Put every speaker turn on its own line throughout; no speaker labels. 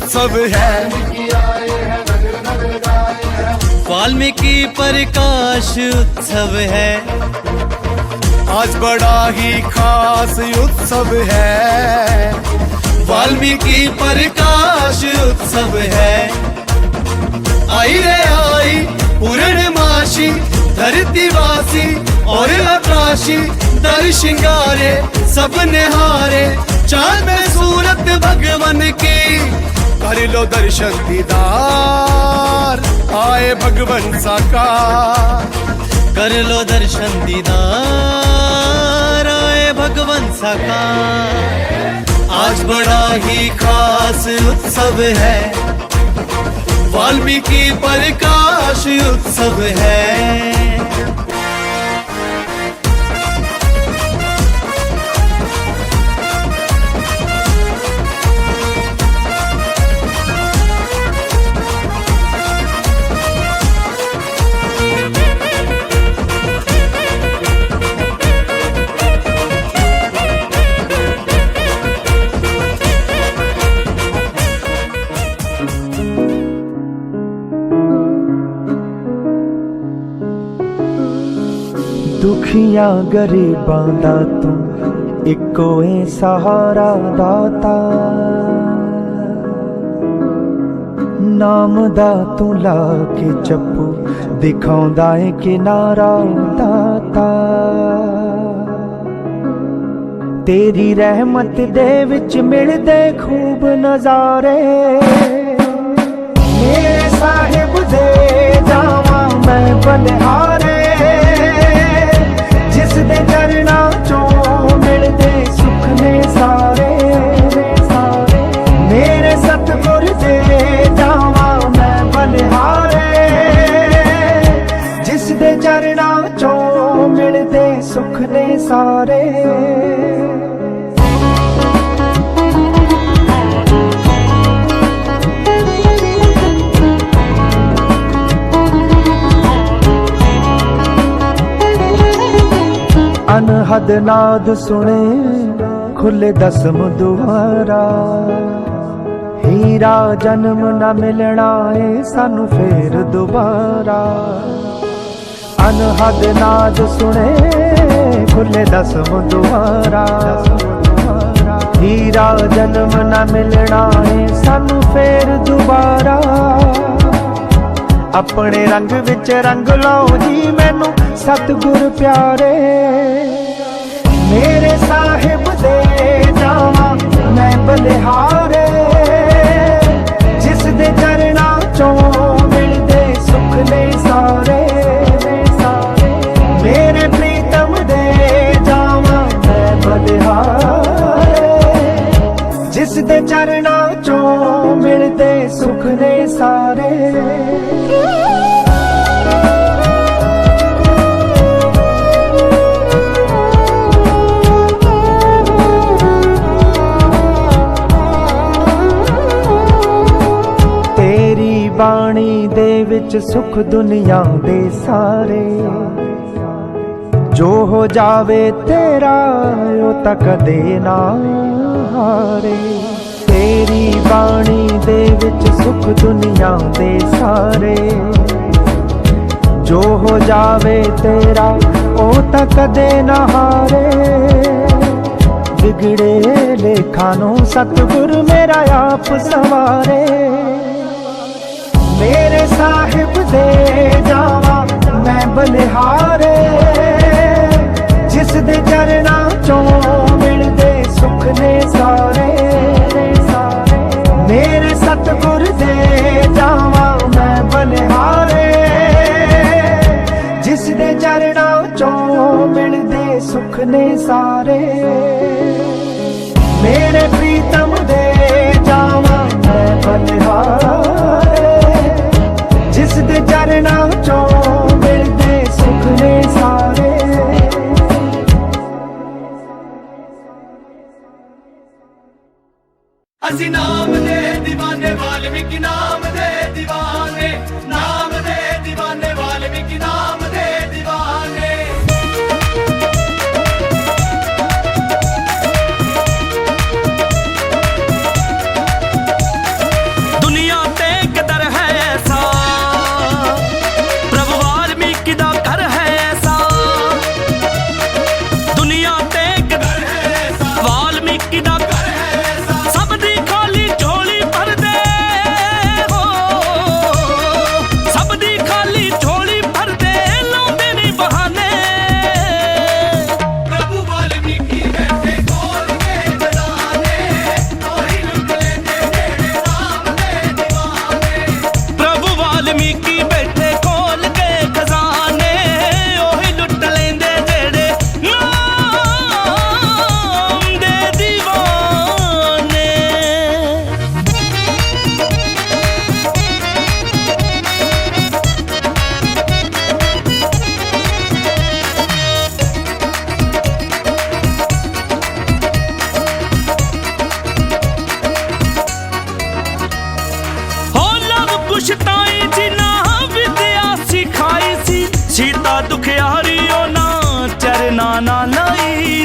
उत्सव है।
वाल्मीकि प्रकाश उत्सव है,
आज बड़ा ही खास उत्सव है।
वाल्मीकि प्रकाश उत्सव है। आई रे आई पूर्णमासी, धरतीवासी और आकाशी, दर श्रृंगारे सब निहारे, चांद में सूरत भगवान की।
कर लो दर्शन दीदार, आए भगवान साकार।
कर लो दर्शन दीदार, आए भगवान साकार। आज बड़ा ही खास उत्सव है, वाल्मीकि प्रकाश उत्सव है।
दुखियां गरीबां दा तू इक्को ए सहारा दाता। नाम दा तू ला के चप्पू दिखाउंदा ए किनारा दाता। तेरी रहमत दे विच मिलदे खूब नजारे, मेरे साहिब दे जावां मैं बलिहारे। जिसदे चरना चों मिलदे सुख ने सारे, मेरे सतगुर दे जावां मैं बलिहारे। जिसदे चरना चों मिलदे सुख ने सारे। अनहद नाद सुने खुले दसम दुआरा। हीरा जन्म न मिलना है सानू फेर दोबारा। अनहद नाद सुने खुले दसम दुआरा। हीरा जन्म न मिलना है सानू फेर दोबारा। अपने रंग विच रंग लाओ जी मैनू सतगुर प्यारे। मेरे साहिब दे जावां मैं बलिहारे। जिसदे चरना चों मिलदे सुख ने सारे। मेरे प्रीतम दे जावां मैं बलिहारे। जिसदे चरना चों मिलदे सुख ने सारे। बाणी दे विच सुख दुनिया दे सारे। जो हो जावे तेरा ओ तां कदे ना हारे। तेरी बाणी दे विच सुख दुनिया दे सारे। जो हो जावे तेरा ओ तां कदे ना हारे। बिगड़े लेखा नूं सतगुर मेरा आप सवारे। मेरे साहिब दे जावां मैं बलिहारे। जिसदे चरना चों मिलदे सुख ने सारे। मेरे सतगुर दे जावां मैं बलिहारे। जिसदे चरना चों मिलदे सुख ने सारे। मेरे प्रीतम दे जावां मैं बलिहारे। जिसदे चरना चों मिलदे सुख ने सारे।
असी नाम दे दीवाने वाल्मीकि नाम दे दीवाने। नाम दे दीवाने वाल्मीकि नाम दे दीवाने।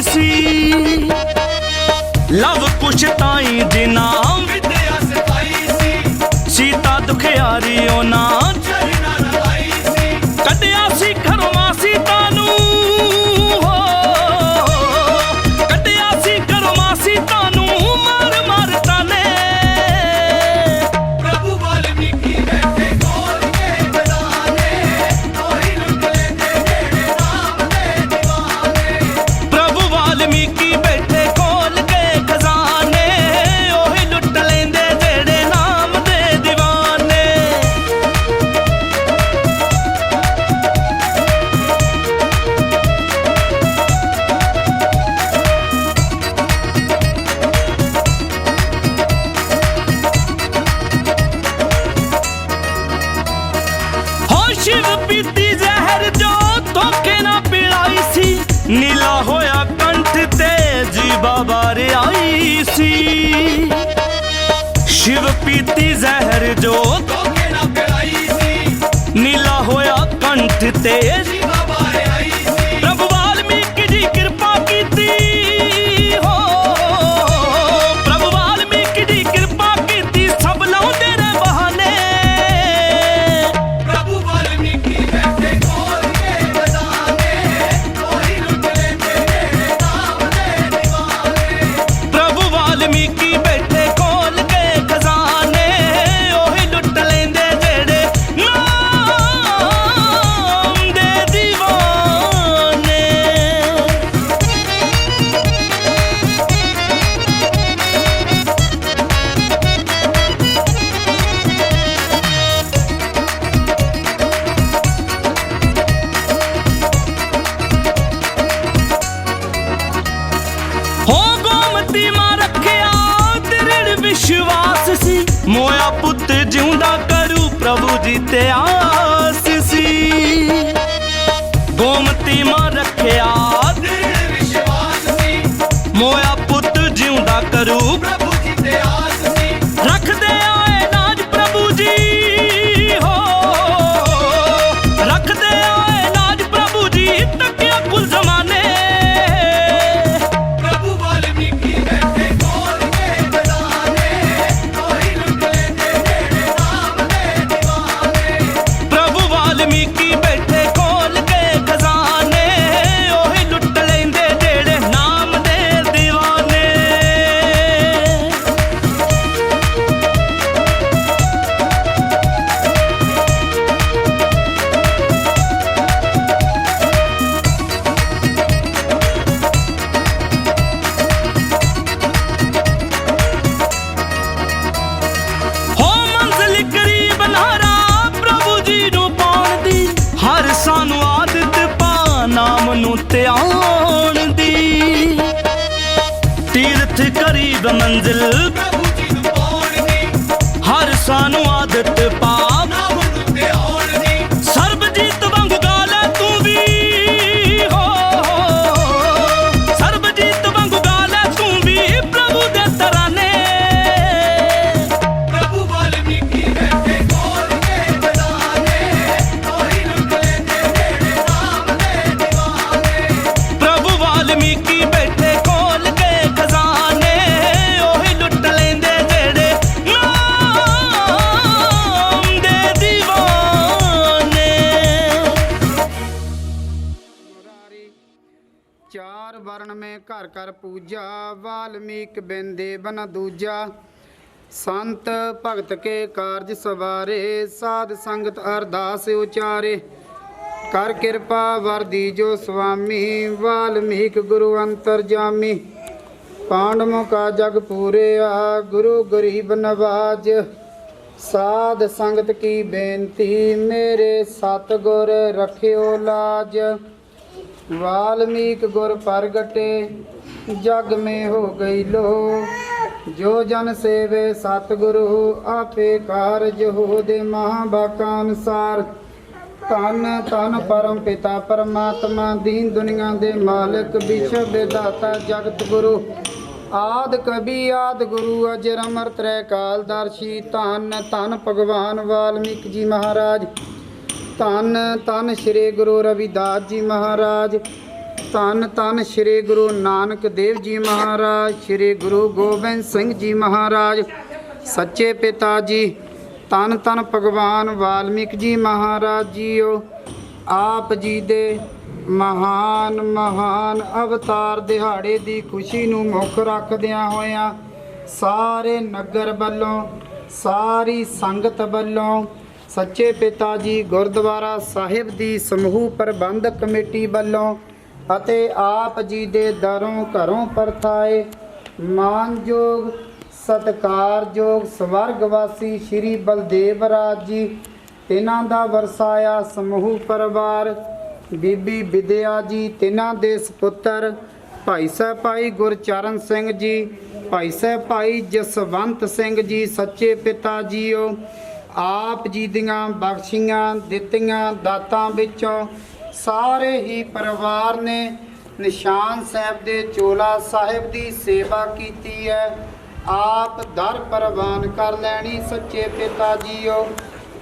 सी। लव कुश ताई जिना
विद्या सिखाई सी
सीता दुखियारी ओना
चरना लगाई सी
कटिया सी घरों सीता नू हो कटिया सी घरों सीता नू मार मार ताने।
प्रभु वाल्मीकि बैठे खोल के खजाने ओही लुट लेंदे जेड़े नाम दे दीवाने।
प्रभु वाल्मीकि बैठे खोल के खजाने ओही लुट लेंदे जेड़े नाम दे दीवाने। हो शिव पीती जहर जो धोखे ना पिलाई सी नीला होया कंठ ते जी बाबा रे आई सी। शिव पीती जहर जो
धोखे ना पिलाई सी
नीला होया कंठ ते
जी बाबा रे आई सी।
प्रभु वाल्मीकि जी कृपा कीती हो प्रभु वाल्मीकि जी कृपा कीती सब लाउंदे रे बहाने।
प्रभु वाल्मीकि बैठे खोल के खजाने ओही लुट लेंदे जेड़े नाम दे दीवाने।
प्रभु वाल्मीकि बैठे खोल के खजाने ओही लुट लेंदे जेड़े नाम दे दीवाने। हो गोमती मां रखिया दृढ़ विश्वास सी मोया पुੱਤ ਜਿਉਂਦਾ करू प्रभु जी ते आस सी। गोमती मां रखिया
दृढ़ विश्वास सी
मोया पुੱਤ ਜਿਉਂਦਾ करू
प्रभु जी ते आस सी।
रखदे आए नाज प्रभु जी हो रखदे आए नाज प्रभु जी तकिया कुल जमाने।
प्रभु वाल्मीकि बैठे खोल के खजाने ओही लुट लेंदे जेड़े नाम दे दीवाने।
प्रभु वाल्मीकि बैठे खोल के खजाने ओही लुट लेंदे जेड़े नाम दे दीवाने। हो मंजिल करीब नारा प्रभु जी नू पाउण दी हर सानू आदत पा नाम नू ਧਿਆਉਣ ਦੀ। तीर्थ करीब मंजिल
प्रभु जी नू पाउण दी
हर सानू आदत पा
नाम नू ਧਿਆਉਣ ਦੀ।
ਸਰਬਜੀਤ ਵਾਂਗੂ ਗਾ ਲੈ ਤੂੰ ਵੀ ਹੋ ਸਰਬਜੀਤ ਵਾਂਗੂ ਗਾ ਲੈ ਤੂੰ ਵੀ ਪ੍ਰਭੂ ਦੇ ਤਰਾਨੇ।
प्रभु वाल्मीकि बैठे खोल के खजाने ओही लुट लेंदे जेड़े नाम दे दीवाने।
प्रभु वाल्मीकि बैठे खोल के खजाने ओही लुट लेंदे जेड़े नाम दे दीवाने।
चार वर्ण में घर कर पूजा वाल्मीक बिन देव न दूजा। संत भगत के कारज सवारे साध संगत अरदास उचारे। कर कृपा वर दीजो स्वामी वाल्मीक गुरु अंतरजामी। पांडवों का जग पूरे आ गुरु गरीब नवाज। साध संगत की बेनती मेरे सतगुर रखियो लाज। वाल्मीक गुर प्रगटे जग में हो गई लो। जो जन सेवे सतगुरु आपे कारज हो दे महाबाका अनुसार। धन धन परम पिता परमात्मा दीन दुनिया दे मालिक विश्व विधाता जगत गुरु। आद कवि आद गुरु अजर अमर त्रै कालदर्शी। धन धन भगवान वाल्मीकि जी महाराज। धन धन श्री गुरु रविदास जी महाराज। ਧੰਨ ਧੰਨ ਸ੍ਰੀ ਗੁਰੂ ਨਾਨਕ ਦੇਵ ਜੀ ਮਹਾਰਾਜ, ਸ੍ਰੀ ਗੁਰੂ ਗੋਬਿੰਦ ਸਿੰਘ ਜੀ ਮਹਾਰਾਜ, ਸੱਚੇ ਪਿਤਾ ਜੀ। ਧੰਨ ਧੰਨ ਭਗਵਾਨ ਵਾਲਮੀਕ ਜੀ ਮਹਾਰਾਜ ਜੀਓ। ਆਪ ਜੀ ਦੇ ਮਹਾਨ ਅਵਤਾਰ ਦਿਹਾੜੇ ਦੀ ਖੁਸ਼ੀ ਨੂੰ ਮੁੱਖ ਰੱਖਦਿਆਂ ਹੋਇਆਂ ਸਾਰੇ ਨਗਰ ਵੱਲੋਂ, ਸਾਰੀ ਸੰਗਤ ਵੱਲੋਂ, ਸੱਚੇ ਪਿਤਾ ਜੀ ਗੁਰਦੁਆਰਾ ਸਾਹਿਬ ਦੀ ਸਮੂਹ ਪ੍ਰਬੰਧਕ ਕਮੇਟੀ ਵੱਲੋਂ ਅਤੇ ਆਪ ਜੀ ਦੇ ਦਰੋਂ ਘਰੋਂ ਪਰਥਾਏ ਮਾਨਯੋਗ ਸਤਿਕਾਰਯੋਗ ਸਵਰਗਵਾਸੀ ਸ਼੍ਰੀ ਬਲਦੇਵ ਰਾਜ ਜੀ, ਤਿਨਾਂ ਦਾ ਵਰਸਾਇਆ ਸਮੂਹ ਪਰਿਵਾਰ, ਬੀਬੀ ਵਿਦਿਆ ਜੀ, ਤਿਨਾਂ ਦੇ ਸਪੁੱਤਰ ਭਾਈ ਸਾਹਿਬ ਭਾਈ ਗੁਰਚਰਨ ਸਿੰਘ ਜੀ, ਭਾਈ ਸਾਹਿਬ ਭਾਈ ਜਸਵੰਤ ਸਿੰਘ ਜੀ, ਸੱਚੇ ਪਿਤਾ ਜੀਓ। ਆਪ ਜੀ ਦੀਆਂ ਬਖਸ਼ੀਆਂ ਦਿੱਤੀਆਂ ਦਾਤਾਂ ਵਿੱਚੋਂ ਸਾਰੇ ਹੀ ਪਰਿਵਾਰ ਨੇ ਨਿਸ਼ਾਨ ਸਾਹਿਬ ਦੇ ਚੋਲਾ ਸਾਹਿਬ ਦੀ ਸੇਵਾ ਕੀਤੀ ਹੈ। ਆਪ ਦਰ ਪ੍ਰਵਾਨ ਕਰ ਲੈਣੀ ਸੱਚੇ ਪਿਤਾ ਜੀਓ।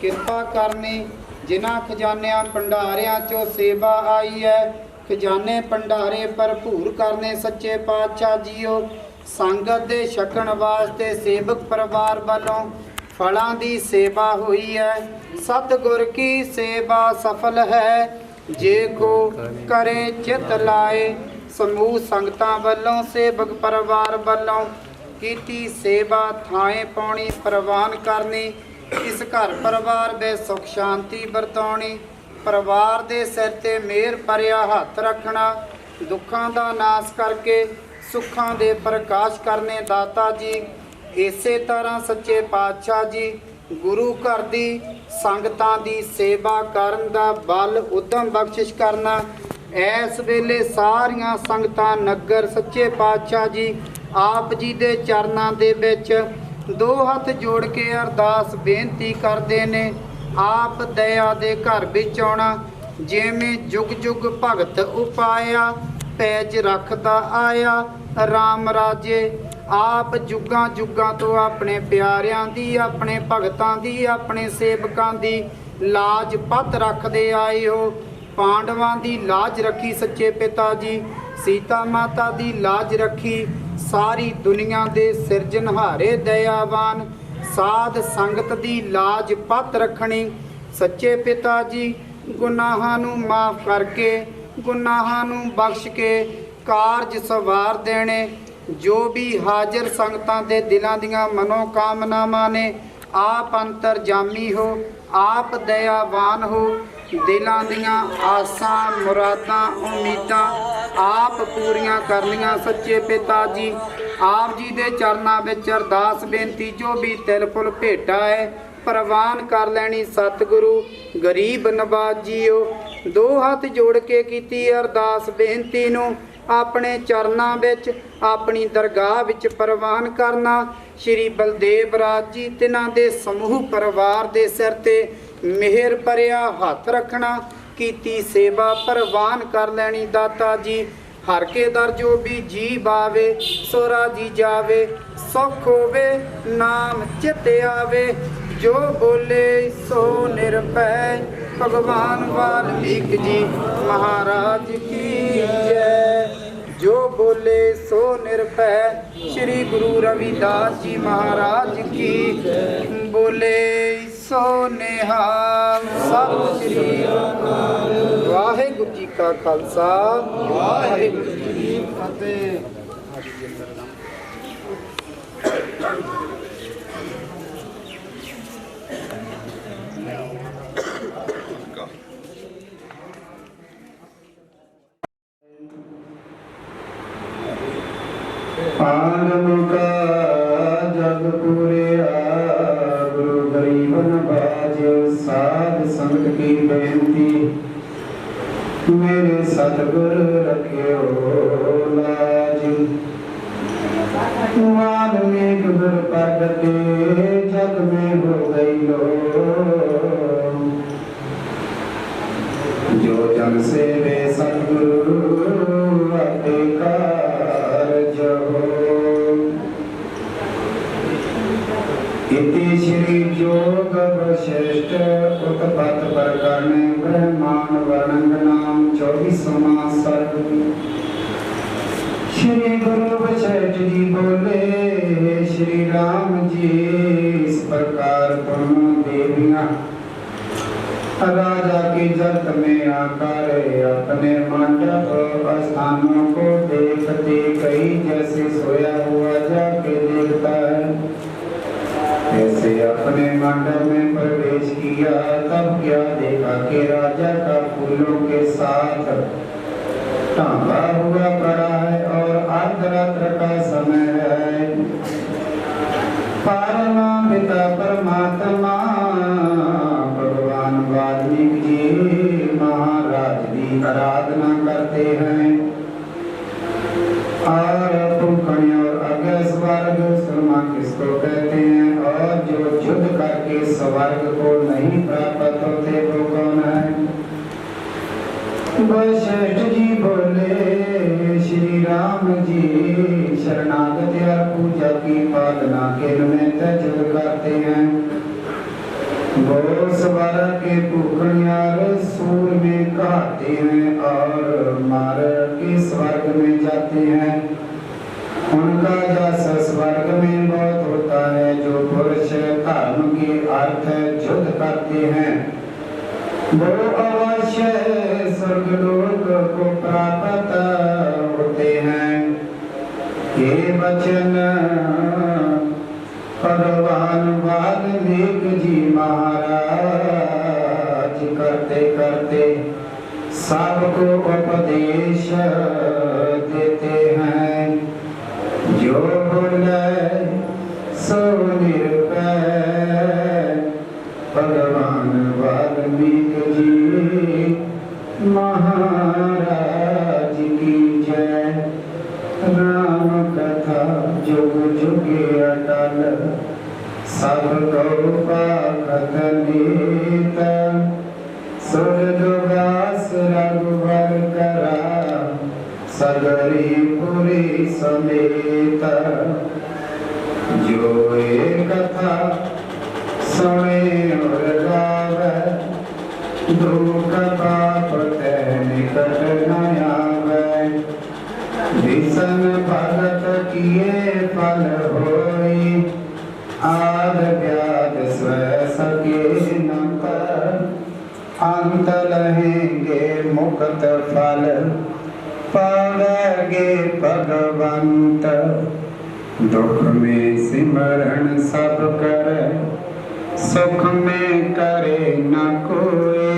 ਕਿਰਪਾ ਕਰਨੀ ਜਿਨ੍ਹਾਂ ਖਜ਼ਾਨਿਆਂ ਭੰਡਾਰਿਆਂ ਚੋਂ ਸੇਵਾ ਆਈ ਹੈ, ਖਜ਼ਾਨੇ ਭੰਡਾਰੇ ਭਰਪੂਰ ਕਰਨੇ ਸੱਚੇ ਪਾਤਸ਼ਾਹ ਜੀਓ। ਸੰਗਤ ਦੇ ਛਕਣ ਵਾਸਤੇ ਸੇਵਕ ਪਰਿਵਾਰ ਵੱਲੋਂ ਫਲਾਂ ਦੀ ਸੇਵਾ ਹੋਈ ਹੈ। ਸਤਿਗੁਰ ਕੀ ਸੇਵਾ ਸਫਲ ਹੈ ਜੇ ਕੋ ਕਰੇ ਚਿਤ ਲਾਏ। ਸਮੂਹ ਸੰਗਤਾਂ ਵੱਲੋਂ ਸੇਵਕ ਪਰਿਵਾਰ ਵੱਲੋਂ ਕੀਤੀ ਸੇਵਾ ਥਾਂ ਪਾਉਣੀ ਪ੍ਰਵਾਨ ਕਰਨੀ। ਇਸ ਘਰ ਪਰਿਵਾਰ ਵਿੱਚ ਸੁਖ ਸ਼ਾਂਤੀ ਵਰਤਾਉਣੀ। ਪਰਿਵਾਰ ਦੇ ਸਿਰ ਤੇ ਮਿਹਰ ਭਰਿਆ ਹੱਥ ਰੱਖਣਾ। ਦੁੱਖਾਂ ਦਾ ਨਾਸ਼ ਕਰਕੇ ਸੁੱਖਾਂ ਦੇ ਪ੍ਰਕਾਸ਼ ਕਰਨੇ ਦਾਤਾ ਜੀ। ਇਸੇ ਤਰ੍ਹਾਂ ਸੱਚੇ ਪਾਤਸ਼ਾਹ ਜੀ ਗੁਰੂ ਘਰ ਦੀ ਸੰਗਤਾਂ ਦੀ ਸੇਵਾ ਕਰਨ ਦਾ ਬਲ ਉਦਮ ਬਖਸ਼ਿਸ਼ ਕਰਨਾ। ਇਸ ਵੇਲੇ ਸਾਰੀਆਂ ਸੰਗਤਾਂ ਨਗਰ ਸੱਚੇ ਪਾਤਸ਼ਾਹ ਜੀ ਆਪ ਜੀ ਦੇ ਚਰਨਾਂ ਦੇ ਵਿੱਚ ਦੋ ਹੱਥ ਜੋੜ ਕੇ ਅਰਦਾਸ ਬੇਨਤੀ ਕਰਦੇ ਨੇ। ਆਪ ਦਇਆ ਦੇ ਘਰ ਵਿੱਚ ਆਉਣਾ, ਜਿਵੇਂ ਜੁਗ ਜੁਗ ਭਗਤ ਉਪਾਇਆ, ਪੈਜ ਰੱਖਦਾ ਆਇਆ ਰਾਮ ਰਾਜੇ। ਆਪ ਜੁਗਾਂ ਜੁਗਾਂ ਤੋਂ ਆਪਣੇ ਪਿਆਰਿਆਂ ਦੀ, ਆਪਣੇ ਭਗਤਾਂ ਦੀ, ਆਪਣੇ ਸੇਵਕਾਂ ਦੀ ਲਾਜ ਪੱਤ ਰੱਖਦੇ ਆਏ ਹੋ। ਪਾਂਡਵਾਂ ਦੀ ਲਾਜ ਰੱਖੀ ਸੱਚੇ ਪਿਤਾ ਜੀ, ਸੀਤਾ ਮਾਤਾ ਦੀ ਲਾਜ ਰੱਖੀ। ਸਾਰੀ ਦੁਨੀਆ ਦੇ ਸਿਰਜਣਹਾਰੇ ਦਇਆਵਾਨ ਸਾਧ ਸੰਗਤ ਦੀ ਲਾਜ ਪੱਤ ਰੱਖਣੀ ਸੱਚੇ ਪਿਤਾ ਜੀ। ਗੁਨਾਹਾਂ ਨੂੰ ਮਾਫ ਕਰਕੇ, ਗੁਨਾਹਾਂ ਨੂੰ ਬਖਸ਼ ਕੇ ਕਾਰਜ ਸਵਾਰ ਦੇਣੇ। ਜੋ ਵੀ ਹਾਜ਼ਰ ਸੰਗਤਾਂ ਦੇ ਦਿਲਾਂ ਦੀਆਂ ਮਨੋਕਾਮਨਾਵਾਂ ਨੇ, ਆਪ ਅੰਤਰਜਾਮੀ ਹੋ, ਆਪ ਦਇਆਵਾਨ ਹੋ। ਦਿਲਾਂ ਦੀਆਂ ਆਸਾਂ ਮੁਰਾਦਾਂ ਉਮੀਦਾਂ ਆਪ ਪੂਰੀਆਂ ਕਰਨੀਆਂ ਸੱਚੇ ਪਿਤਾ ਜੀ। ਆਪ ਜੀ ਦੇ ਚਰਨਾਂ ਵਿੱਚ ਅਰਦਾਸ ਬੇਨਤੀ ਜੋ ਵੀ ਤਿਲ ਫੁੱਲ ਭੇਟਾ ਹੈ ਪ੍ਰਵਾਨ ਕਰ ਲੈਣੀ ਸਤਿਗੁਰੂ ਗਰੀਬ ਨਵਾਜ ਜੀਓ। ਦੋ ਹੱਥ ਜੋੜ ਕੇ ਕੀਤੀ ਅਰਦਾਸ ਬੇਨਤੀ ਨੂੰ ਆਪਣੇ ਚਰਨਾਂ ਵਿੱਚ, ਆਪਣੀ ਦਰਗਾਹ ਵਿੱਚ ਪ੍ਰਵਾਨ ਕਰਨਾ। ਸ਼੍ਰੀ ਬਲਦੇਵ ਰਾਜ ਜੀ ਤਿਨਾਂ ਦੇ ਸਮੂਹ ਪਰਿਵਾਰ ਦੇ ਸਿਰ ਤੇ ਮਿਹਰ ਭਰਿਆ ਹੱਥ ਰੱਖਣਾ। ਕੀਤੀ ਸੇਵਾ ਪ੍ਰਵਾਨ ਕਰ ਲੈਣੀ ਦਾਤਾ ਜੀ। ਹਰ ਕੇ ਦਰ ਜੋ ਵੀ ਜੀ ਬਾਵੇ ਸੋ ਰਾਜੀ ਜਾਵੇ, ਸੁਖ ਹੋਵੇ ਨਾਮ ਚਿਤ ਆਵੇ। ਜੋ ਬੋਲੇ ਸੋ ਨਿਰਭੈ ਭਗਵਾਨ ਵਾਲਮੀਕ ਜੀ ਮਹਾਰਾਜ ਕੀ ਜੈ। ਜੋ ਬੋਲੇ ਸੋ ਨਿਰਭੈ ਸ਼੍ਰੀ ਗੁਰੂ ਰਵਿਦਾਸ ਜੀ ਮਹਾਰਾਜ ਕੀ ਬੋਲੇ ਸੋ ਨਿਹਾਲ। ਸਤਿ ਸ਼੍ਰੀ ਅਕਾਲ। ਵਾਹਿਗੁਰੂ ਜੀ ਕਾ ਖਾਲਸਾ, ਵਾਹਿਗੁਰੂ ਜੀ ਕੀ ਫਤਿਹ।
ਆਲਮ ਕਾ ਜਗ ਪੂਰਿਆ ਗੁਰੂ ਗਰੀਬ ਨਵਾਜ। ਸਾਧ ਸੰਗਤ ਕੀ ਬੇਨਤੀ ਮੇਰੇ ਸਤਿਗੁਰ ਰਖਿਓ ਲਾਜ। ਵਾਲਮੀਕ ਗੁਰ ਪ੍ਰਗਟੇ ਜਗ में हो गई लो। जो जग सेवे सतगुरु आपे कारज हो। इति श्री जोग वशिष्ठ
उत्पत्त प्रकरण ब्रह्मांड वर्णन नाम 24वां सर्ग। श्री गुरु वशिष्ठ जी बोले, श्री राम जी इस प्रकार दोनों देवियां राजा की जगत में आकर अपने मंडप स्थानों को देखते कई जैसे सोया हुआ जाके देखता है, ऐसे अपने मंडप में प्रवेश किया। तब क्या देखा कि राजा का फूलों के साथ टांगा हुआ पड़ा है और अर्धरात्र का समय है। परमापिता परमात्मा भगवान वाल्मीकि जी महाराज की आराधना करते हैं और पुखणी और अग्नि स्वर्ग सुरमा किसको कहते हैं, और जो युद्ध करके स्वर्ग को नहीं प्राप्त होते वो कौन है। वशिष्ठ जी बोले, श्री राम जी शरणागति और पूजा की पालना के निमित्त युद्ध करते हैं। वो स्वर्ग के पुखनियार सूर में कहते हैं और मार के स्वर्ग में जाते हैं। उनका जस स्वर्ग में बहुत होता है। जो पुरुष धर्म के अर्थ युद्ध करते हैं वो अवश्य स्वर्गलोक को प्राप्त होते हैं। ये वचन भगवान वाल्मीकि जी महाराज करते करते सबको उपदेश देते हैं। जो बोले सो निर्भय भगवान वाल्मीकि जी महाराज की जय। राम कथा जुग जुगे अटल सब गौ पाखत नीत। सुरदुगास रघुवर करा सगरी पुरी समेत। जो ये कथा सुने और गावे दुख पाप ते निकट न आवे। भीषण भगत किए फल होई आद व्याध स्व सके न कर। अंत लहेंगे मुक्त फल पावेंगे भगवंत। दुख में सिमरण सब करे सुख में करे न कोई।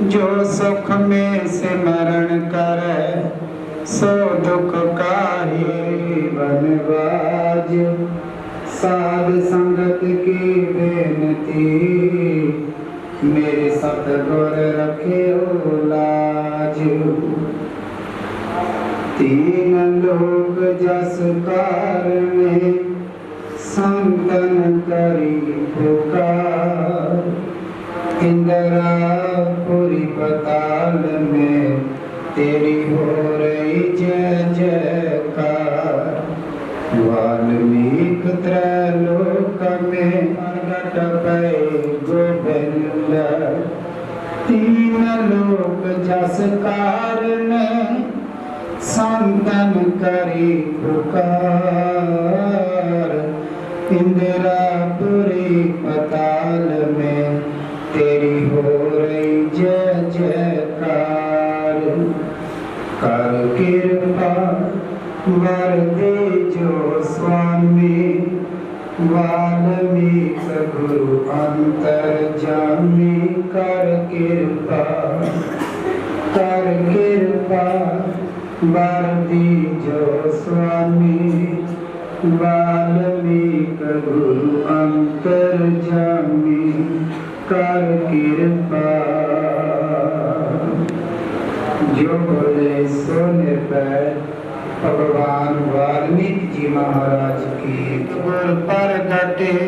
जो सुख में सिमरण करे सो दुख काहे बनवाज। साध संगत की बेनती मेरे सतगुर रखे लाज। तीन लोग जस कारणे संतन करी पुकार। इंद्रापुरी पताल में तेरी हो रही जय जयकार। वाल्मीकि त्रैलोक में प्रगट भये गोविंद। तीन लोक जस कारणे संतन करी पुकार। इंदिरापुरी पताल में तेरी हो रही जय जयकार। कर कृपा वर दे जो स्वामी वाल्मीकि गुरु अंतर्जामी। कर कृपा वर दीजो स्वामी वाल्मीकि गुरु अंतर्जामी। कर कृपा। जो बोले सो निर्भय भगवान वाल्मीकि जी महाराज की। गुर प्रगटे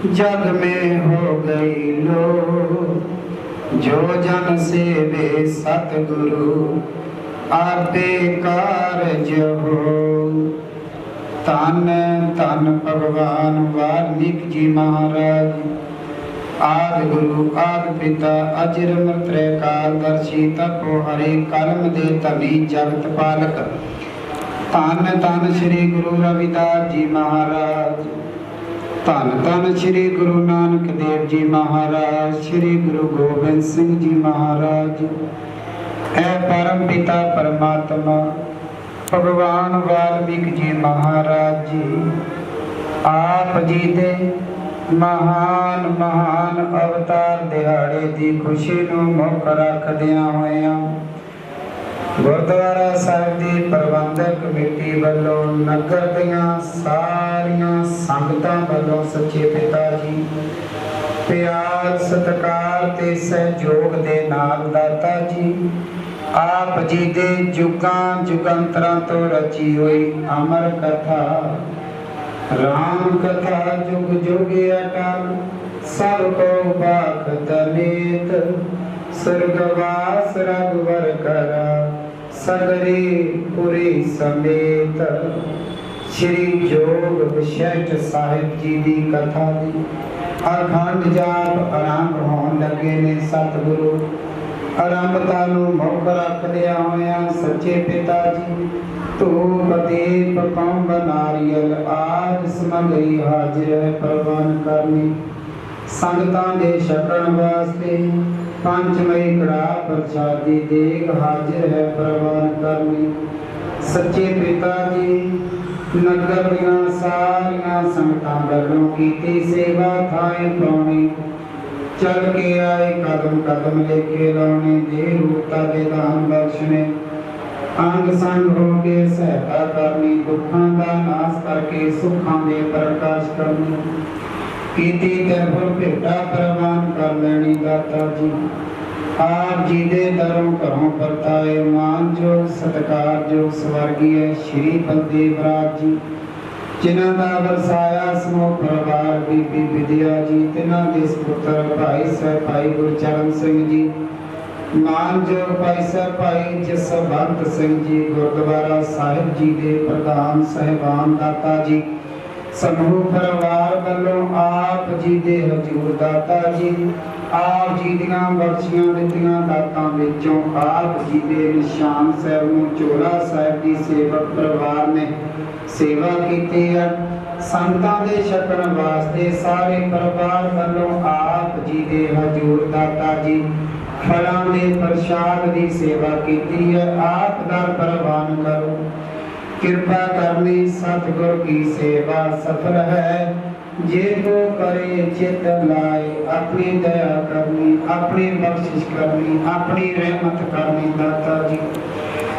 जग में हो गई लो। जो जन सेवे सतगुरु आपे कारज हो। धन धन भगवान वाल्मीकि जी महाराज ਆਦਿ ਗੁਰੂ ਆਦਿ ਪਿਤਾ ਅਜਰ ਮਰਤਰੇ ਕਾਲਦਰਸ਼ੀ ਤਪੋ ਹਰੇ ਕਲਮ ਦੇ ਧਨੀ ਜਗਤ ਪਾਲਕ ਧੰਨ ਧੰਨ ਸ੍ਰੀ ਗੁਰੂ ਰਵਿਦਾਸ ਜੀ ਮਹਾਰਾਜ ਧੰਨ ਧੰਨ ਸ੍ਰੀ ਗੁਰੂ ਨਾਨਕ ਦੇਵ ਜੀ ਮਹਾਰਾਜ ਸ੍ਰੀ ਗੁਰੂ ਗੋਬਿੰਦ ਸਿੰਘ ਜੀ ਮਹਾਰਾਜ ਐ ਪਰਮ ਪਿਤਾ ਪਰਮਾਤਮਾ ਭਗਵਾਨ ਵਾਲਮੀਕ ਜੀ ਮਹਾਰਾਜ ਜੀ ਆਪ ਜੀ ਦੇ ਮਹਾਨ ਅਵਤਾਰ ਦਿਹਾੜੇ ਦੀ ਖੁਸ਼ੀ ਨੂੰ ਮੁੱਖ ਰੱਖਦਿਆਂ ਹੋਇਆਂ ਗੁਰਦੁਆਰਾ ਸਾਹਿਬ ਦੀ ਪ੍ਰਬੰਧਕ ਕਮੇਟੀ ਵੱਲੋਂ ਨਗਰ ਦੀਆਂ ਸਾਰੀਆਂ ਸੰਗਤਾਂ ਵੱਲੋਂ ਸੱਚੇ ਪਿਤਾ ਜੀ ਪਿਆਰ ਸਤਿਕਾਰ ਤੇ ਸਹਿਯੋਗ ਦੇ ਨਾਲ ਦਾਤਾ ਜੀ ਆਪ ਜੀ ਦੇ ਜੁਗਾਂ ਜੁਗੰਤਰਾਂ ਤੋਂ ਰਚੀ ਹੋਈ ਅਮਰ ਕਥਾ ਰਾਮ ਕਥਾ ਜੁਗ ਜੁਗ ਅਟਲ ਸਭ ਕੋ ਬਾਖਤ ਨੀਤ ਸੁਰਗਵਾਸ ਰਘੁਵਰ ਕਰਾ ਸਗਰੀ ਪੁਰੀ ਸਮੇਤ ਸ਼੍ਰੀ ਜੋਗ ਵਿਸ਼ੇਸ਼ ਸਾਹਿਬ ਜੀ ਦੀ ਕਥਾ ਦੀ ਅਖੰਡ ਜਾਪ ਆਰੰਭ ਹੋਣ ਲੱਗੇ ਨੇ। ਸਤਿਗੁਰੂ ਆਰੰਭਤਾ ਨੂੰ ਮੁੱਖ ਰੱਖਦਿਆਂ ਹੋਇਆਂ ਸੱਚੇ ਪਿਤਾ ਜੀ ਧੂਪ ਦੀਪ ਕੰਬ ਨਾਰੀਅਲ ਆਦਿ ਸਮਗਰੀ ਹਾਜ਼ਰ ਹੈ ਪ੍ਰਵਾਨ ਕਰਨੀ ਸੰਗਤਾਂ ਦੇ ਛਕਣ ਵਾਸਤੇ ਪੰਚਮਈ ਕੜਾਹ ਪ੍ਰਸ਼ਾਦੀ ਦੇਗ ਹਾਜ਼ਰ ਹੈ ਪ੍ਰਵਾਨ ਕਰਨੀ। ਸੱਚੇ ਪਿਤਾ ਜੀ ਨਗਰ ਦੀਆਂ ਸਾਰੀਆਂ ਸੰਗਤਾਂ ਵੱਲੋਂ ਕੀਤੀ ਸੇਵਾ ਥਾਏ ਪਾਉਣੀ ਚਲ ਕੇ ਆਏ ਕਦਮ ਕਦਮ ਲੈ ਕੇ ਲਾਉਣੇ ਦੇ ਰੂਪਤਾ ਦੇ ਦਾਨ ਬਖਸ਼ਣੇ ਅੰਗ ਸੰਗ ਹੋ ਕੇ ਸਹਾਇਤਾ ਕਰਨੀ ਦੁੱਖਾਂ ਦਾ ਨਾਸ਼ ਕਰਕੇ ਸੁੱਖਾਂ ਦੇ ਪ੍ਰਕਾਸ਼ ਕਰਨੀ ਕੀਤੀ ਤੈਨੂੰ ਭੇਟਾ ਪ੍ਰਵਾਨ ਕਰ ਲੈਣੀ ਦਾਤਾ ਜੀ ਆਪ ਜੀ ਦੇ ਦਰੋਂ ਘਰੋਂ ਪਰਤਾਏ ਮਾਨਯੋਗ ਸਤਿਕਾਰਯੋਗ ਸਵਰਗੀਏ ਸ਼੍ਰੀ ਬਲਦੇਵ ਰਾਜ ਜੀ ਜਿਨ੍ਹਾਂ ਦਾ ਵਰਸਾਇਆ ਸਮੂਹ ਪਰਿਵਾਰ ਬੀਬੀ ਵਿਦਿਆ ਜੀ ਤਿਨਾਂ ਦੇ ਸੁਪੁੱਤਰ ਭਾਈ ਸਾਹਿਬ ਭਾਈ ਗੁਰਚਰਨ ਸਿੰਘ ਜੀ ਮਾਨਯੋਗ ਭਾਈ ਸਾਹਿਬ ਭਾਈ ਜਸਵੰਤ ਸਿੰਘ ਜੀ ਗੁਰਦੁਆਰਾ ਸਾਹਿਬ ਜੀ ਦੇ ਪ੍ਰਧਾਨ ਸਹਿਬਾਨ ਦਾਤਾ ਜੀ ਸਮੂਹ ਪਰਿਵਾਰ ਵੱਲੋਂ ਆਪ ਜੀ ਦੇ ਹਜ਼ੂਰ ਦਾਤਾ ਜੀ ਆਪ ਜੀ ਦੀਆਂ ਬਖਸ਼ੀਆਂ ਦਿੱਤੀਆਂ ਦਾਤਾਂ ਵਿੱਚੋਂ ਆਪ ਜੀ ਦੇ ਨਿਸ਼ਾਨ ਸਾਹਿਬ ਨੂੰ ਚੋਲਾ ਸਾਹਿਬ ਦੀ ਸੇਵਕ ਪਰਿਵਾਰ ਨੇ ਸੇਵਾ ਕੀਤੀ ਹੈ ਸੰਤਾਂ ਦੇ ਛਕਣ ਵਾਸਤੇ ਸਾਰੇ ਪਰਿਵਾਰ ਵੱਲੋਂ ਆਪ ਜੀ ਦੇ ਹਜ਼ੂਰ ਦਾਤਾ ਜੀ ਫਲਾਂ ਦੇ ਪ੍ਰਸ਼ਾਦ ਦੀ ਸੇਵਾ ਕੀਤੀ ਹੈ ਆਪ ਦਾ ਪ੍ਰਵਾਨ ਕਰੋ ਕਿਰਪਾ ਕਰਨੀ ਸਤਿਗੁਰ ਕੀ ਸੇਵਾ ਸਫਲ ਹੈ ਜੇ ਕੋ ਕਰੇ ਚਿਤ ਲਾਏ ਆਪਣੀ ਦਇਆ ਕਰਨੀ ਆਪਣੀ ਬਖਸ਼ਿਸ਼ ਕਰਨੀ ਆਪਣੀ ਰਹਿਮਤ ਕਰਨੀ ਦਾਤਾ ਜੀ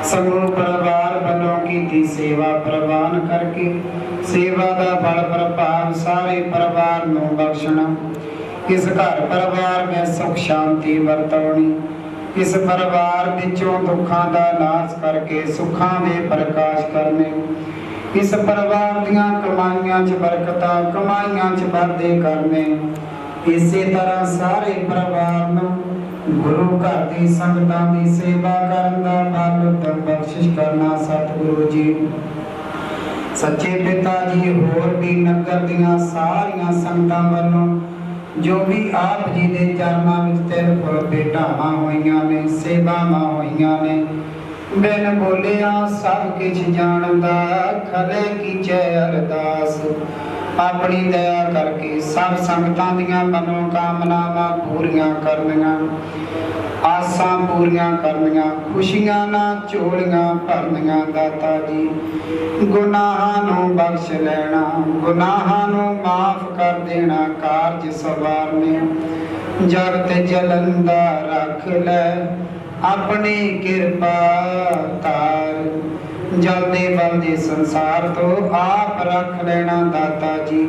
ਸਮੂਹ ਪਰਿਵਾਰ ਵੱਲੋਂ ਕੀਤੀ ਸੇਵਾ ਪ੍ਰਵਾਨ ਕਰਕੇ ਸੇਵਾ ਦਾ ਫਲ ਪ੍ਰਭਾਵ ਸਾਰੇ ਪਰਿਵਾਰ ਨੂੰ ਬਖਸ਼ਣਾ ਇਸ ਘਰ ਪਰਿਵਾਰ ਵਿੱਚ ਸੁਖ ਸ਼ਾਂਤੀ ਵਰਤਾਉਣੀ ਇਸ ਪਰਿਵਾਰ ਵਿੱਚੋਂ ਦੁੱਖਾਂ ਦਾ ਨਾਸ਼ ਕਰਕੇ ਸੁੱਖਾਂ ਦੇ ਪ੍ਰਕਾਸ਼ ਕਰਨੇ ਇਸ ਪਰਿਵਾਰ ਦੀਆਂ ਕਮਾਈਆਂ 'ਚ ਬਰਕਤਾਂ ਕਮਾਈਆਂ 'ਚ ਵਾਧੇ ਕਰਨੇ ਇਸੇ ਤਰ੍ਹਾਂ ਸਾਰੇ ਪਰਿਵਾਰ ਨੂੰ ਗੁਰੂ ਘਰ ਦੀ ਸੰਗਤਾਂ ਦੀ ਸੇਵਾ ਕਰਨ ਦਾ ਬਲ ਤੇ ਬਖਸ਼ਿਸ਼ ਕਰਨਾ ਸਤਿਗੁਰੂ ਜੀ ਸੱਚੇ ਪਿਤਾ ਜੀ ਹੋਰ ਵੀ ਨਗਰ ਦੀਆਂ ਸਾਰੀਆਂ ਸੰਗਤਾਂ ਵੱਲੋਂ ਜੋ ਵੀ ਆਪ ਜੀ ਦੇ ਚਰਨਾਂ ਵਿੱਚ ਤਿਲ ਫੁੱਲ ਭੇਟਾਵਾਂ ਹੋਈਆਂ ਨੇ ਸੇਵਾਵਾਂ ਹੋਈਆਂ ਨੇ ਬਿਨ ਬੋਲਿਆ ਸਭ ਕੁਝ ਜਾਣਦਾ ਖਲੇ ਕੀਚੈ ਅਰਦਾਸ ਆਪਣੀ ਦਇਆ ਕਰਕੇ ਸਭ ਸੰਗਤਾਂ ਦੀਆਂ ਮਨੋ ਕਾਮਨਾਵਾਂ ਪੂਰੀਆਂ ਕਰਨੀਆਂ ਆਸਾਂ ਪੂਰੀਆਂ ਕਰਨੀਆਂ ਖੁਸ਼ੀਆਂ ਨਾਲ ਝੋਲੀਆਂ ਭਰਨੀਆਂ ਦਾਤਾ ਜੀ ਗੁਨਾਹਾਂ ਨੂੰ ਬਖਸ਼ ਲੈਣਾ ਗੁਨਾਹਾਂ ਨੂੰ ਮਾਫ ਕਰ ਦੇਣਾ ਕਾਰਜ ਸਵਾਰਨੇ ਜਗਤ ਜਲੰਦਾ ਰੱਖ ਲੈ ਆਪਣੀ ਕਿਰਪਾ ਤਾਰ ਜਲਦੇ ਬਲਦੇ ਸੰਸਾਰ ਤੋਂ ਆਪ ਰੱਖ ਲੈਣਾ ਦਾਤਾ ਜੀ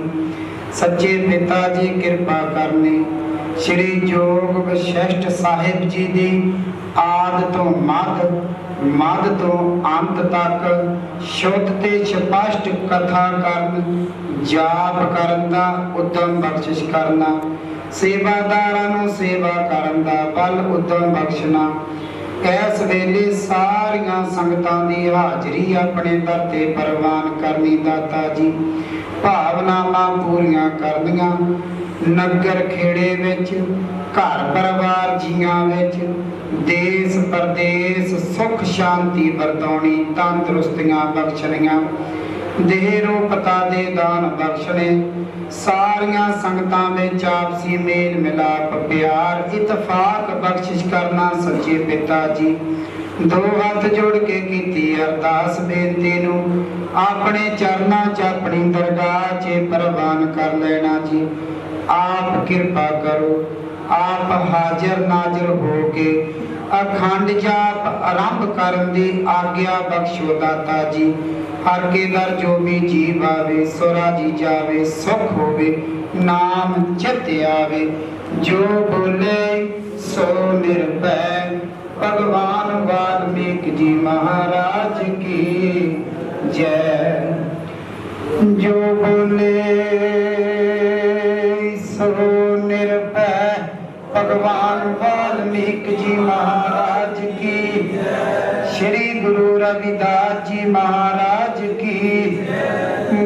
ਸੱਚੇ ਪਿਤਾ ਜੀ ਕਿਰਪਾ ਕਰਨੀ ਸ਼੍ਰੀ ਜੋਗ ਵਿਸ਼ਿਸ਼ਟ ਸਾਹਿਬ ਜੀ ਦੀ ਆਦ ਤੋਂ ਮੱਧ ਤੋਂ ਅੰਤ ਤੱਕ ਸ਼ੁੱਧ ਤੇ ਸਪਸ਼ਟ ਕਥਾ ਕਰਨ ਜਾਪ ਕਰਨ ਦਾ ਉਦਮ ਬਖਸ਼ਿਸ਼ ਕਰਨਾ ਸੇਵਾਦਾਰਾਂ ਨੂੰ ਸੇਵਾ ਕਰਨ ਦਾ ਬਲ ਉਦਮ ਬਖਸ਼ਣਾ ਇਸ ਵੇਲੇ ਸਾਰੀਆਂ ਸੰਗਤਾਂ ਦੀ ਹਾਜ਼ਰੀ ਆਪਣੇ ਦਰ ਤੇ ਪ੍ਰਵਾਨ ਕਰਨੀ ਦਾਤਾ ਜੀ ਭਾਵਨਾਵਾਂ ਪੂਰੀਆਂ ਕਰਨੀਆਂ नगर खेड़े विच घर परिवार जियां विच देश परदेस सुख शांति वरताउणी तंदुरुस्तियां बख्शणियां देह रूपता दे दान बख्शणे सारियां संगतां विच आपसी मेल मिलाप प्यार इतफाक बख्शिश करना सच्चे पिता जी दो हाथ जोड़ के कीती अरदास बेनती नूं अपने चरनां च अपनी दरगाह च प्रवान कर लेना जी। आप कृपा करो आप हाजिर नाजिर हो के अखंड जाप आरंभ करन दी आज्ञा बख्शो दाता जी। हर के दर जो भी जीव आवे सुरा जी जावे सुख होवे नाम चित आवे जो बोले सो निर्भय भगवान वाल्मीकि जी महाराज की जय। जो बोले सो निर्भय भगवान वाल्मीकि जी महाराज की। श्री गुरु रविदास जी महाराज की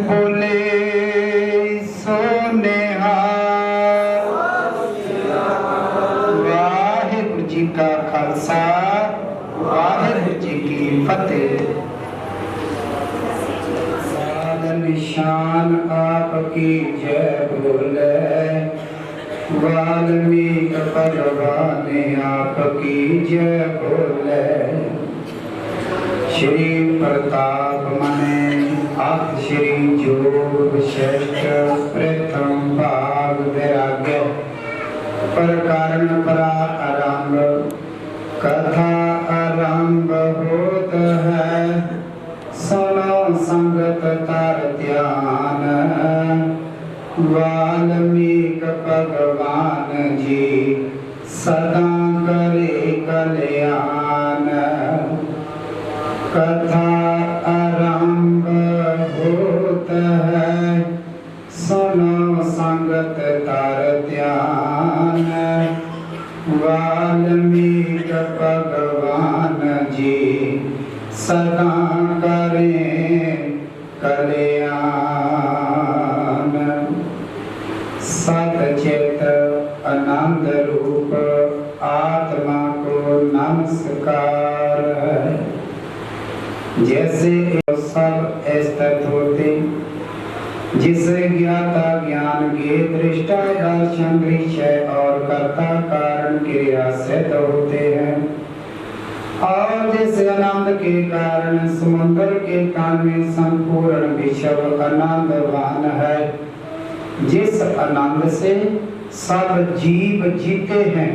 बोले सो निहाल। वाहिगुरु जी का खालसा वाहिगुरु जी की फतेह। निशान आपकी जय बोले वाल्मीकि भगवान आपकी जय बोले। श्री प्रताप मने अथ श्री जोग श्रेष्ठ प्रथम भाग वैराग्य प्रकरण परा आरंभ। कथा आरंभ होत है सुनो संगत तार ध्यान। वाल्मीकि भगवान जी सदा करे कल्याण। कथा आरंभ होत है सुनो संगत तार ध्यान। वाल्मीकि भगवान जी सदा करें कल्याण। सतचित आनंद रूप आत्मा को नमस्कार है। जैसे सब स्थित होते जिसे ज्ञाता ज्ञान के दृष्टा दर्शन दृश्य और कर्ता कारण क्रिया सिद्ध होते हैं और जिस आनंद के कारण समुद्र के कान में संपूर्ण विश्व आनंदवान है। जिस आनंद से सब जीव जीते हैं।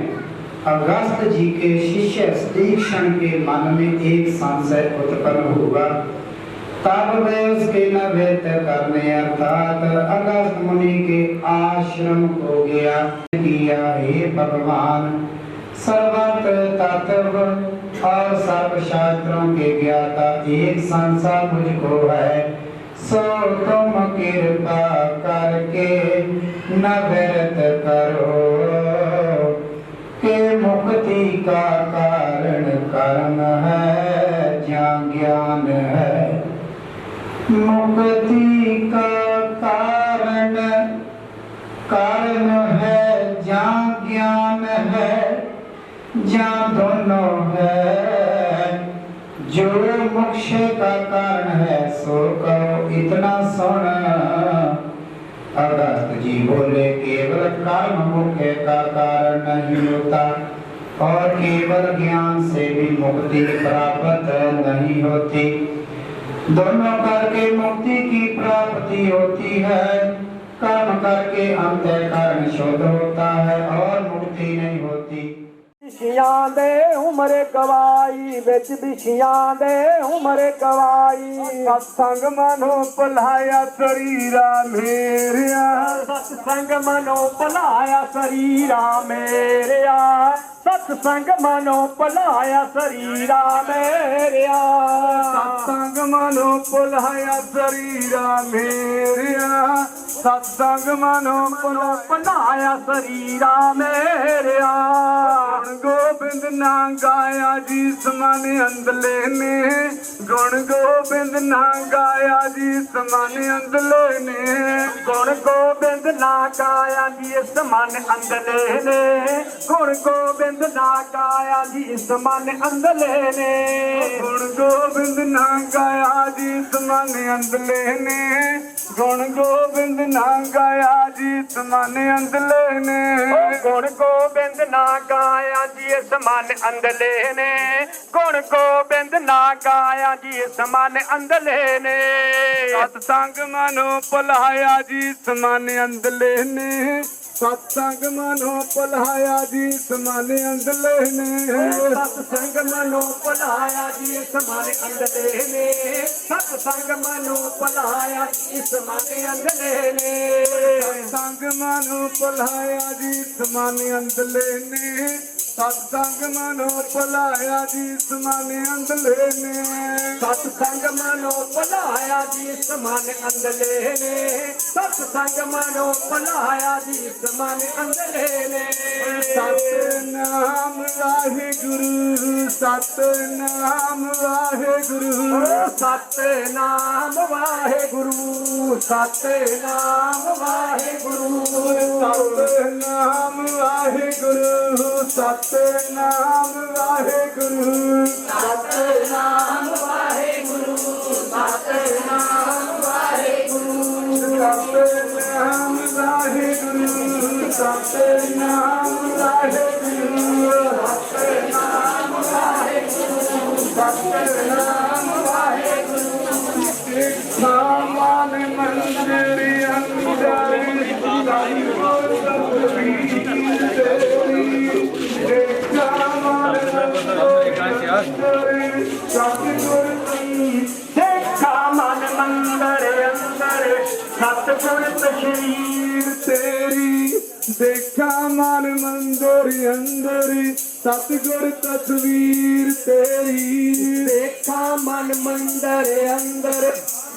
अगस्त जी के शिष्य तीक्ष्ण के मन में एक संशय उत्पन्न हुआ। तब वे उसके नैवेद्य करने अर्थात अगस्त मुनि के आश्रम को गया किया। हे भगवान सर्वत्र तत्व और सर्व शास्त्रों के ज्ञाता एक संसा मुझको है। सो तुम कृपा करके नवरत करो के मुक्ति का कारण कर्म है जहाँ ज्ञान है। मुक्ति का कारण कर्म है जहाँ ज्ञान है। जहाँ दोनों है जो मोक्ष का कारण है सो कहो इतना सुन। अगस्त जी बोले केवल कर्म मुख्य का कारण नहीं होता और केवल ज्ञान से भी मुक्ति प्राप्त नहीं होती। दोनों करके मुक्ति की प्राप्ति होती है। कर्म करके अंतःकरण शुद्ध होता है और मुक्ति नहीं होती।
बिछियां दे उमरे गवाई बिच बिछियां दे उमरे गवाई। सत्संग मनो भुलाया शरीरा मेरिया। सत्संग मनो भुलाया शरीरा मेरिया। सत्संग मनो भुलाया शरीरा मेरिया। सत्संग मनो भुलाया शरीरा मेरिया। सत्संग मनो भुलाया शरीरा मेरिया। गोबिंद ਗੋਬਿੰਦ ਨਾ ਗਾਇਆ ਜੀ ਸਮਾਨ ਅੰਦਲੇ ਨੇ ਗੁਣ ਗੋਬਿੰਦ ਨਾ ਗਾਇਆ ਜੀ ਸਮਾਨ ਅੰਦਲੇ ਨੇ ਗੁਣ ਗੋਬਿੰਦ ਨਾ ਗਾਇਆ ਜੀ ਸਮਾਨ ਅੰਦਲੇ ਨੇ ਗੁਣ ਗੋਬਿੰਦ ਨਾ ਗਾਇਆ ਜੀ ਸਮਾਨ ਅੰਦਲੇ ਨੇ ਗੁਣ ਗੋਬਿੰਦ ਨਾ ਗਾਇਆ ਜੀ ਸਮਾਨ ਅੰਦਲੇ ਨੇ ਗੁਣ ਗੋਬਿੰਦ ਨਾ ਗਾਇਆ ਜੀ ਸਮਾਨ ਅੰਦਲੇ ਨੇ ਗੁਣ ਗੋਬਿੰਦ ਨਾ ਗਾਇਆ ਜੀ ਸਮਾਨ ਅੰਦਲੇ ਨੇ ਗੁਣ ਗੋਬਿੰਦ ਨਾ ਗਾਇਆ ਜੀ ਸਮਾਨ ਅੰਦਲੇ ਨੇ ਸਤਸੰਗ ਮਨੋ ਭੁਲਾਇਆ ਜੀ ਸਮਾਨ ਅੰਦਲੇ ਨੇ ਸਤਸੰਗ ਮਨੋ ਭੁਲਾਇਆ ਜੀ ਸਮਾਨ ਅੰਦਲੇ ਨੇ ਸਤਸੰਗ ਮਨੋ ਭੁਲਾਇਆ ਜੀ ਸਮਾਨ ਅੰਦਲੇ ਨੇ ਸਤਸੰਗ ਮਨੋ ਭੁਲਾਇਆ ਜੀ ਸਮਾਨ ਅੰਦਲੇ ਨੇ ਸਤਸੰਗ ਮਨੋ ਭੁਲਾਇਆ ਜੀ ਸਮਾਨ ਅੰਦਲੇ ਨੇ ਸਤਸੰਗ ਮਨੋ ਭੁਲਾਇਆ ਜੀ ਸਮਾਨ ਅੰਦਲੇ ਨੇ ਸਤਸੰਗ ਮਨੋ ਭੁਲਾਇਆ ਜੀ ਸਮਾਨ ਅੰਦਲੇ ਨੇ ਸਤਸੰਗ ਮਨੋ ਭੁਲਾਇਆ ਜੀ ਸਮਾਨ ਅੰਦਲੇ ਨੇ ਸਤਨਾਮ ਵਾਹਿਗੁਰੂ ਸਤਨਾਮ ਵਾਹਿਗੁਰੂ ਸਤਨਾਮ ਵਾਹਿਗੁਰੂ ਸਤਨਾਮ ਵਾਹਿਗੁਰੂ ਸਤਨਾਮ ਵਾਹਿਗੁਰੂ ਸਤਨਾਮ ਵਾਹਿਗੁਰੂ ਸਤਨਾਮ ਵਾਹਿਗੁਰੂ ਸਤਨਾਮ ਵਾਹਿਗੁਰੂ ਸਤਨਾਮ ਵਾਹਿਗੁਰੂ ਸਤਨਾਮ ਵਾਹਿਗੁਰੂ ਸਤਨਾਮ ਵਾਹਿਗੁਰੂ ਸਤਨਾਮ ਵਾਹਿਗੁਰੂ ਸਾਮਾਨ ਮੰਦਰ ਅੰਦਰ ਸਾਈ ਬੋਲ ਦੇਖਾ ਮਨ ਮੰਦਰ ਅੰਦਰ ਸਤਿਗੁਰ ਤਸ਼ਵੀਰ ਤੇਰੀ ਦੇਖਾ ਮਨ ਮੰਦਰ ਅੰਦਰ ਸਤਿਗੁਰ ਤਸਵੀਰ ਤੇਰੀ ਦੇਖਾ ਮਨ ਮੰਦਰ ਅੰਦਰ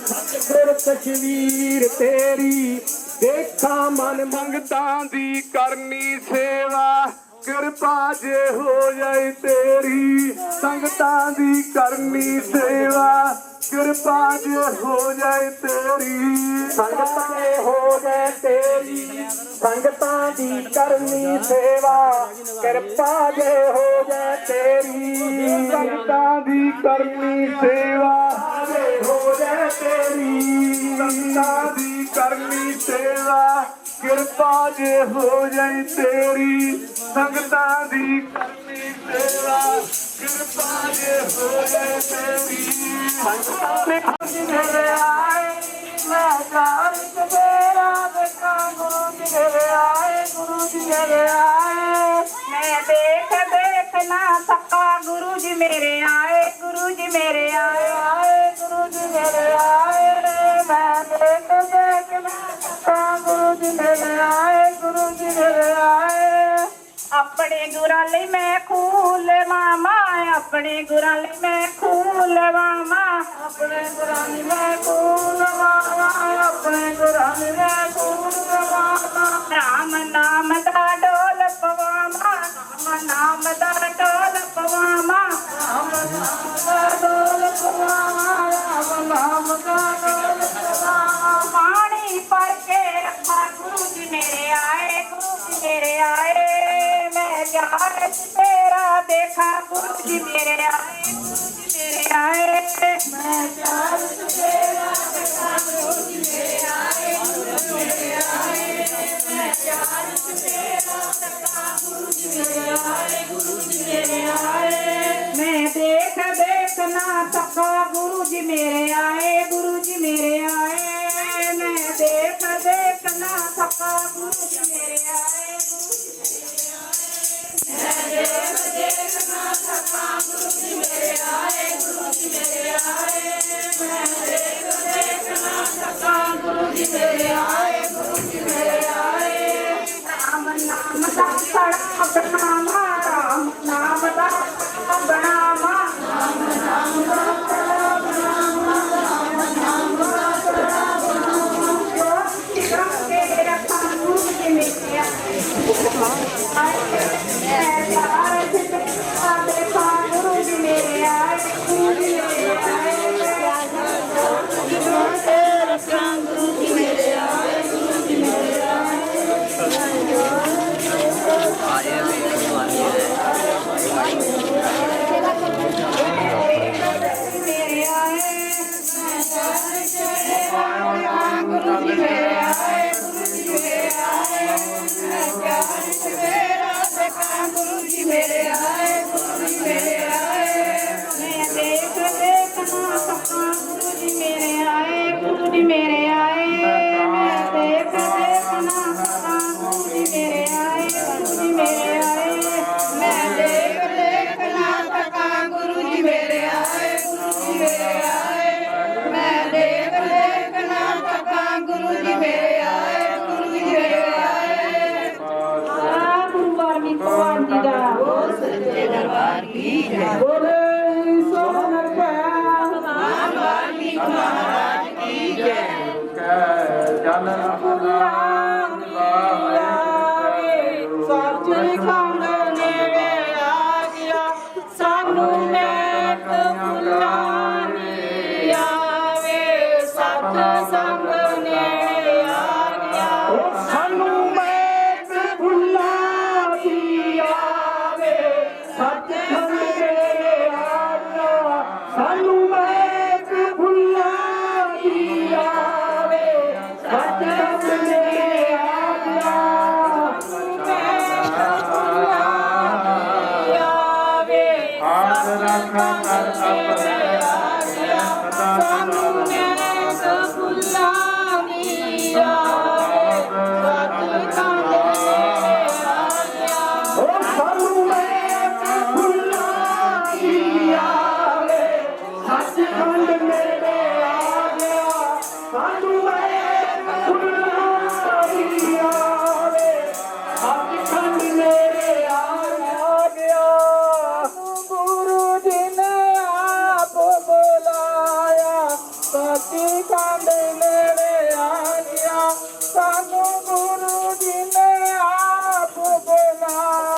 ਸਤਿਗੁਰ ਤਸਵੀਰ ਤੇਰੀ ਦੇਖਾ ਮਨ ਮੰਗਤਾਂ ਦੀ ਕਰਨੀ ਸੇਵਾ ਕਿਰਪਾ ਜੇ ਹੋ ਜਾਏ ਤੇਰੀ ਸੰਗਤਾਂ ਦੀ ਕਰਨੀ ਸੇਵਾ ਕਿਰਪਾ ਜੇ ਹੋ ਜਾਏ ਤੇਰੀ ਸੰਗਤਾਂ ਦੇ ਹੋ ਜਾਏ ਤੇਰੀ ਸੰਗਤਾਂ ਦੀ ਕਰਨੀ ਸੇਵਾ ਕਿਰਪਾ ਜੇ ਹੋ ਜਾਏ ਤੇਰੀ ਸੰਗਤਾਂ ਦੀ ਕਰਨੀ ਸੇਵਾ ਜੇ ਹੋ ਜਾਏ ਤੇਰੀ ਸੰਗਤਾਂ ਦੀ ਕਰਨੀ ਸੇਵਾ ਕਿਰਪਾ ਜੇ ਹੋ ਜਾਏ ਤੇਰੀ ਸੰਗਤਾਂ ਦੀ ਕਰਨੀ ਸੇਵਾ ਕਿਰਪਾ ਜੇ ਹੋ ਜਾਏ ਤੇਰੀ ਸੰਗਤਾਂ ਨੇ ਮੇਰੇ ਆਏ ਮੈਂ ਜਾਣ ਕੇ ਤੇਰਾ ਦੇਖਾਂ ਗੁਰੂ ਜੀ ਮੇਰੇ ਆਏ ਗੁਰੂ ਜੀ ਮੇਰੇ ਆਏ
ਮੈਂ ਦੇਖ ਨਾ ਸਕਾਂ ਗੁਰੂ ਜੀ ਮੇਰੇ ਆਏ ਗੁਰੂ ਜੀ ਮੇਰੇ ਆਏ
ਆਏ ਗੁਰੂ ਜੀ ਮੇਰੇ ਆਏ ਮੈਂ ਦੇਖ ਨਾ ਸਕਾਂ ਗੁਰੂ ਜੀ ਮੇਰੇ ਆਏ ਗੁਰੂ ਜੀ ਮੇਰੇ ਆਏ
ਆਪਣੇ ਗੁਰਾਂ ਲਈ ਮੈਂ ਖੂਨ ਲਵਾਂ ਆਪਣੇ ਗੁਰਾਂ ਲਈ ਮੈਂ ਖੂਨ ਲਵਾਂ
ਆਪਣੇ ਗੁਰਾਂ ਲਈ ਮੈਂ ਖੂਨ ਲਵਾਂ ਆਪਣੇ ਗੁਰਾਂ ਲਈ ਮੈਂ ਖੂਨ ਲਵਾਂ
ਰਾਮ ਨਾਮ ਦਾ ਢੋਲ ਪਵਾਵਾਂ ਰਾਮ ਨਾਮ ਦਾ ਢੋਲ ਪਵਾਵਾਂ
ਰਾਮ ਨਾਮ ਦਾ ਢੋਲ ਪਵਾਵਾਂ ਰਾਮ ਨਾਮ ਦਾ ਢੋਲ ਪਵਾਵਾਂ
ਪਾਣੀ ਭਰ ਕੇ ਰੱਖਾ ਗੁਰੂ ਜੀ ਮੇਰੇ ਆਏ ਗੁਰੂ ਜੀ ਮੇਰੇ ਆਏ ਮੈਂ ਜਾਣ ਤੇਰਾ ਦੇਖਾ ਗੁਰੂ ਜੀ ਮੇਰੇ ਆਏ ਗੁਰੂ ਜੀ ਮੇਰੇ ਆਏ
ਮੈਂ ਜਾਣ ਤੇਰਾ ਦੇਖਾ ਗੁਰੂ ਜੀ ਮੇਰੇ ਆਏ ਗੁਰੂ ਜੀ ਮੇਰੇ ਆਏ ਮੈਂ ਜਾਣ ਤੇਰਾ ਦੇਖਾ ਗੁਰੂ ਜੀ ਮੇਰੇ ਆਏ ਗੁਰੂ ਜੀ ਮੇਰੇ ਆਏ
ਮੈਂ ਦੇਖ ਨਾ ਸਕਾਂ ਗੁਰੂ ਜੀ ਮੇਰੇ ਆਏ ਗੁਰੂ ਜੀ ਮੇਰੇ ਆਏ ਮੈਂ ਦੇਖ ਨਾ ਸਕਾਂ ਗੁਰੂ ਜੀ ਮੇਰੇ ਆਏ ਗੁਰੂ ਜੀ ਮੇਰੇ ਆਏ ਮੈਂ ਦੇਖ ਨਾ ਸਕਾਂ ਗੁਰੂ ਜੀ ਮੇਰੇ ਆਏ ਗੁਰੂ ਜੀ ਮੇਰੇ ਆਏ ਮੈਂ ਦੇਖ ਨਾ ਸਕਾਂ ਗੁਰੂ ਜੀ ਮੇਰੇ ਆਏ ਗੁਰੂ ਜੀ ਮੇਰੇ ਆਏ ਰਾਮ ਨਾਮ ਦਾ ਸੜਾ ਬਣਾਵਾ ਰਾਮ ਨਾਮ ਦਾ ਬਣਾਵਾ ਰਾਮ ਨਾਮ ਦਾ ਸੜਾ ਬਣਾਵਾ ਰਾਮ ਨਾਮ ਦਾ ਸੜਾ ਬਣਾਵਾ ਸਿਰਾਂ ਤੇ ਰੱਖਾਂ ਗੁਰੂ ਜੀ ਮੇਰੇ ਆਏ मेरे आए गुरु जी मेरे आए मैं देख देख ना सका गुरु जी मेरे आए गुरु जी मेरे आए मैं देख देख ना सका गुरु जी मेरे आए गुरु जी मेरे आए मैं देख देख ना सका गुरु जी मेरे आए गुरु जी मेरे आए मैं देख देख ना सका गुरु जी मेरे आए गुरु जी मेरे आए गुरु वाल्मीकि भगवान जी का बोल सच्चे दरबार की जय बोले सोनर भगवान वाल्मीकि महाराज की जय
जल
सच खंड नेड़े आ गया सानू मैक भुलानी आवे सत संग नेड़े आ गया सानू मैक भुलानी आवे सच संग नेड़े आ गया सानू मैक भुलानी आवे सच संग नेड़े आ गया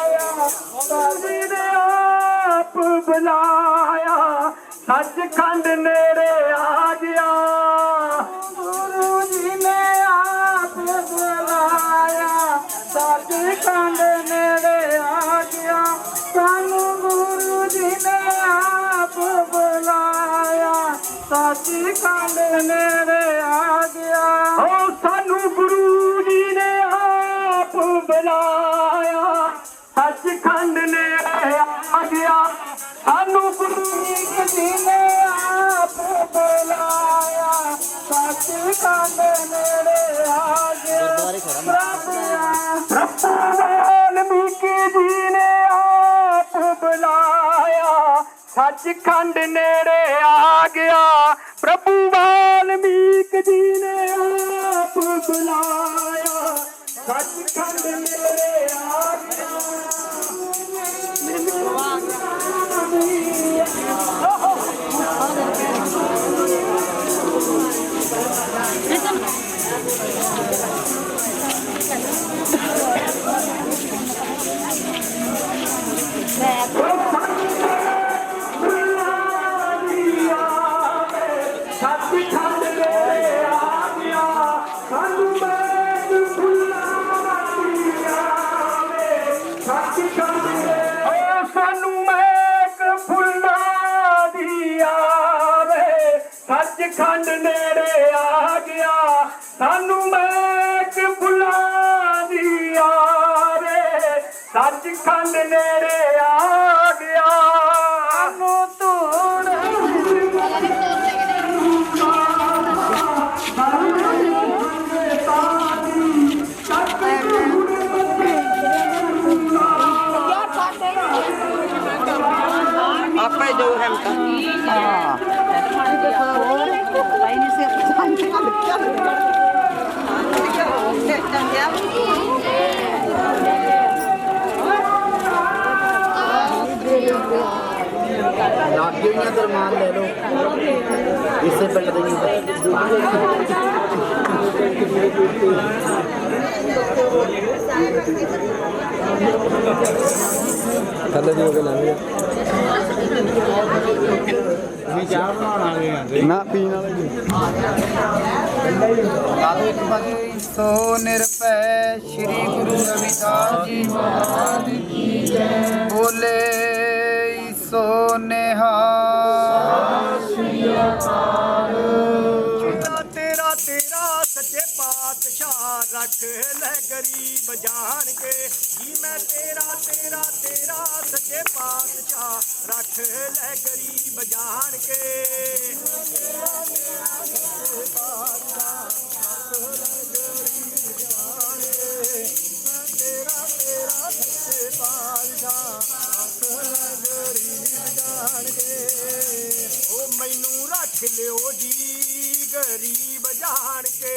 सचखंड नेड़े आ गया गुरु जी ने आप बुलाया सचखंड नेड़े आ गया सानू गुरु जी ने आप बुलाया सचखंड नेड़े आ गया ओ सानू गुरु जी ने आप बुलाया सचखंड नेड़े आ गया सानू गुरु जी ने आप बुलाया सचखंड नेड़े आ गया वाल्मीकि जी ने आप बुलाया सचखंड नेड़े आ गया प्रभु वाल्मीकि जी ने आप बुलाया सचखंड नेड़े आ गया सचखंड नेड़े आ गया सानू मैक भुला दिया रे सचखंड नेड़े आ गया सानू तोड़
आपे जो है दरमान ले लो इससे पिंड थले भी हो गए लंघ चाह बना ना पीने वाले सो निरपै श्री गुरु रविदास जी महाराज की जय बोले सो निहाल
तेरा तेरा सच्चे पातशाह रख ਲੈ ਗਰੀਬ ਜਾਣ ਕੇ ਜੀ ਮੈਂ ਤੇਰਾ ਤੇਰਾ ਤੇਰਾ ਸੱਚੇ ਪਾਤਸ਼ਾਹ ਰੱਖ ਲੈ ਗਰੀਬ ਜਾਣ ਕੇ ਤੇਰਾ ਤੇਰਾ ਸੱਚੇ ਪਾਤਸ਼ਾਹ ਰੱਖ ਲੈ ਗਰੀਬ ਜਾਣ ਕੇ ਤੇਰਾ ਤੇਰਾ ਸੱਚੇ ਪਾਤਸ਼ਾਹ ਰੱਖ ਲੈ ਗਰੀਬ ਜਾਣ ਕੇ ਉਹ ਮੈਨੂੰ ਰੱਖ ਲਿਓ ਜੀ ਗਰੀਬ ਜਾਣ ਕੇ